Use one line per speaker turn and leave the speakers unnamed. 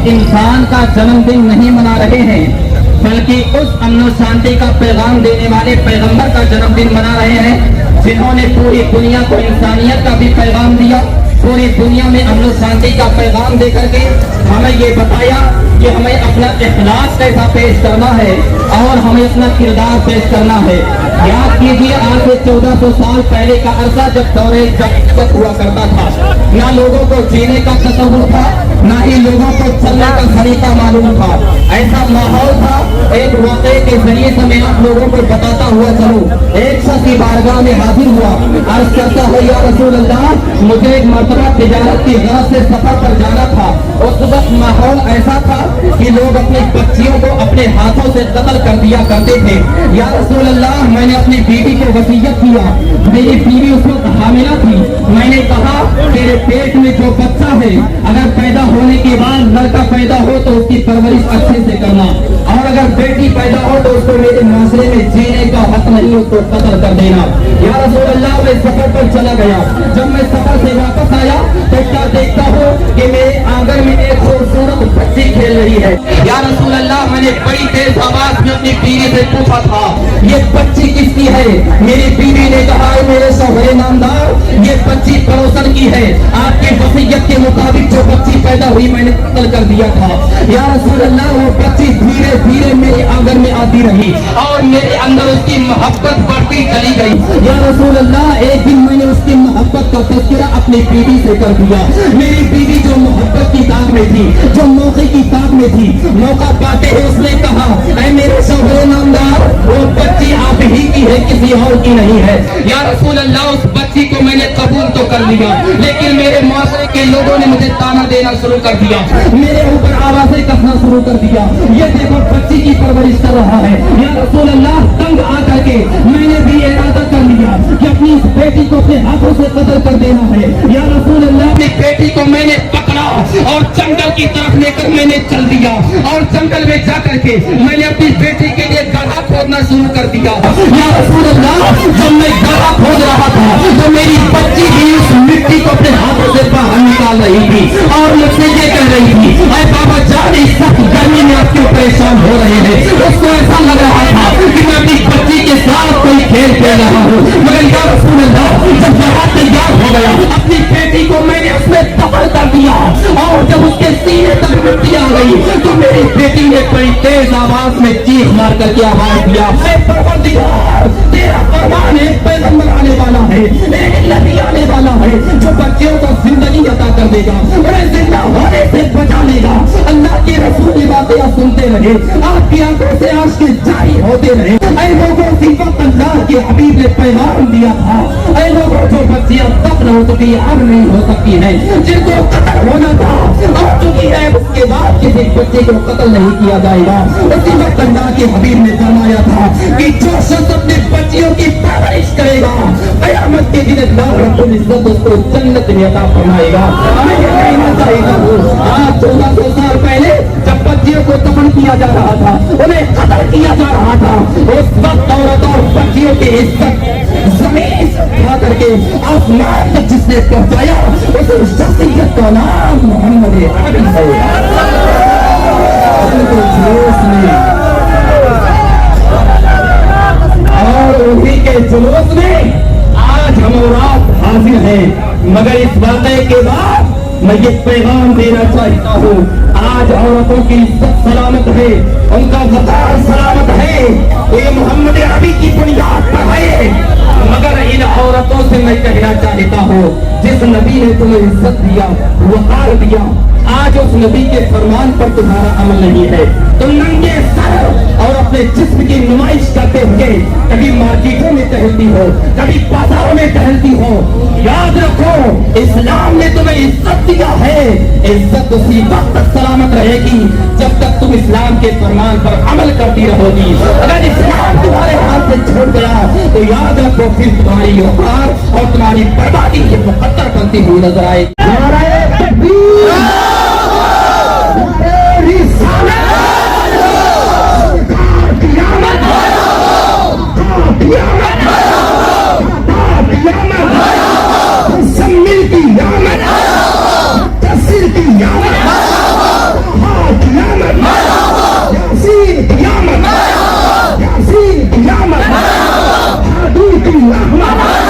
इंसान का जन्मदिन नहीं मना रहे हैं, बल्कि उस अमन शांति का पैगाम देने वाले पैगंबर का जन्मदिन मना रहे हैं, जिन्होंने पूरी दुनिया को इंसानियत का भी पैगाम दिया, पूरी दुनिया में अमन शांति का पैगाम दे करके हमें ये बताया कि हमें अपना इखलास कैसा पेश करना है और हमें अपना किरदार पेश करना है। याद कीजिए, आज से 1400 साल पहले का अरसा जब दौरे जब हुआ करता था, ना लोगों को जीने का तसव्वुर था, ना ही लोगों को चलने का सलीका मालूम था। ऐसा माहौल था। एक वाक़े के जरिए से मैं आप लोगों को बताता हुआ चलूं। एक शख्स की बारगाह में हाजिर हुआ, अर्ज करता है, या रसूल अल्लाह, मुझे एक मर्तबा तिजारत की गरज से सफर पर जाना था। उस वक्त माहौल ऐसा था कि लोग अपनी बच्चियों को अपने हाथों से कत्ल कर दिया करते थे। या रसूल अल्लाह, मैंने अपनी बीवी को वसीयत किया, मेरी बीवी उस वक्त हामिला थी। मैंने कहा, तेरे पेट में जो बच्चा है, अगर पैदा होने के बाद लड़का पैदा हो तो उसकी परवरिश अच्छे से करना, और अगर बेटी पैदा हो तो उसको मेरे माशरे में जीने का हक नहीं, उसको कत्ल कर देना। या रसूल अल्लाह, मैं सफर पर चला गया। जब मैं सफर से वापस आया तो क्या देखता हूँ कि मेरे आंगन में एक खूबसूरत बच्ची खेल रही है। या रसूल अल्लाह, मैंने बड़ी तेज आवाज में अपनी बीवी से पूछा था, ये बच्ची किसकी है? मेरी बीवी ने कहा, मेरे शौहरे नामदार, ये बच्ची पड़ोसन की है, आपकी वसीयत के मुताबिक जो बच्ची पैदा हुई मैंने कत्ल कर दिया था। या रसूल अल्लाह, वो बच्ची धीरे धीरे मेरे आंगन में आती रही और मेरे अंदर उसकी मोहब्बत बढ़ती चली गई। या रसूल अल्लाह, एक दिन मैंने उसकी मोहब्बत का तज़किरा अपनी बीवी से कर दिया। मेरी बीवी जो मोहब्बत की ताक में थी, जो मौके की ताक में थी, मौका पाते ही उसने कहा, ऐ मेरे शौहरे नामदार, वो बच्ची आप ही की है, किसी और की नहीं है। या रसूल अल्लाह, उस बच्ची को मैंने कबूल तो कर लिया, लेकिन मेरे माशरे के लोगों ने मुझे ताना देना शुरू कर दिया, मेरे ऊपर आवाजें कसना शुरू कर दिया, ये देखो बच्ची की परवरिश कर रहा है। या रसूल अल्लाह, तंग आकर के मैंने भी इरादा कर लिया कि अपनी इस बेटी को अपने हाथों से कत्ल कर देना है। या रसूल अल्लाह, अपनी बेटी को मैंने पकड़ा और जंगल की तरफ लेकर मैंने चल दिया, और जंगल में जाकर के मैंने अपनी बेटी के लिए गड्ढा खोदना शुरू कर दिया। या रसूल अल्लाह, जब मैं गड्ढा खोद रहा था तो मेरी बच्ची भी उस मिट्टी को अपने हाथों से बाहर निकाल रही थी और मुझसे ये कह रही थी, अरे बाबा जान, इस सख्त गर्मी में आप क्यों परेशान हो रहे हैं? उसको ऐसा लग रहा था कि मैं अपनी बच्ची के साथ कोई खेल खेल रहा हूँ। मगर या रसूल अल्लाह, जब यहाँ तैयार हो गया, अपनी बेटी को मैंने उसमें दफन कर दिया, और जब उसके सीने तक मिट्टी आ गई तो मेरी बेटी ने बड़ी तेज आवाज में चीख मार करके आवाज दिया, परवरदिगार, तेरा फरमान है, पैगंबर आने वाला है, एक नबी आने वाला है जो बच्चियों को जिंदगी अता कर देगा, उन्हें जिंदा होने से बचा लेगा। अल्लाह के रसूल की बातें आप सुनते रहे, आपकी आंखों से आंसू जारी होते रहे। ऐ लोगों, सिर्फ अल्लाह के हबीब ने पैगाम दिया था, ऐ लोगों, जो बच्चियां दफन हो चुकी अब नहीं हो सकती है, जिनको कत्ल होना था हो चुकी है, उसके बाद किसी बच्चे को कत्ल नहीं किया जाएगा। उसी वक्त अल्लाह के हबीब ने फरमाया था कि जो शख्स अपने बच्चियों की परवरिश करेगा, क़यामत के दिन अल्लाह रब्बुल इज्जत उसको जन्नत में अता फरमाएगा। मैं ये कहना चाहता हूँ, आज 1400 साल पहले जब बच्चियों को दफन किया जा रहा था, उन्हें कत्ल किया जा रहा था, उस वक्त औरतों और बच्चियों की इज्जत जमीन से उठा करके आसमान तक जिसने पहुंचाया, उस शख्सियत का नाम मोहम्मद अरबी है। और उन्हीं के जुलूस में आज हम और आप हाजिर हैं। मगर इस वाक़े के बाद मैं ये पैगाम देना चाहता हूँ, आज औरतों की इज्जत सलामत है, उनका वक़ार सलामत है, ये मोहम्मद अरबी की बुनियाद पर है। मगर इन औरतों से मैं कहना चाहता हूँ, जिस नबी ने तुम्हें इज्जत दिया, वक़ार दिया, आज उस नबी के फरमान पर तुम्हारा अमल नहीं है। तुम नंगे सर और अपने जिस्म की नुमाइश करते हुए कभी मार्केटों में टहलती हो, कभी बाजारों में टहलती हो। याद रखो, इस्लाम ने तुम्हें इज्जत दिया है, इज्जत उसी वक्त तक सलामत रहेगी जब तक तुम इस्लाम के फरमान पर अमल करती रहोगी। अगर इस्लाम तुम्हारे हाथ से छोड़ गया तो याद रखो, फिर तुम्हारी औकात और तुम्हारी बर्बादी के मुकद्दर बनती हुई नजर आएगी।
یاسین قیامت یاسین قیامت ہادی کی رحمت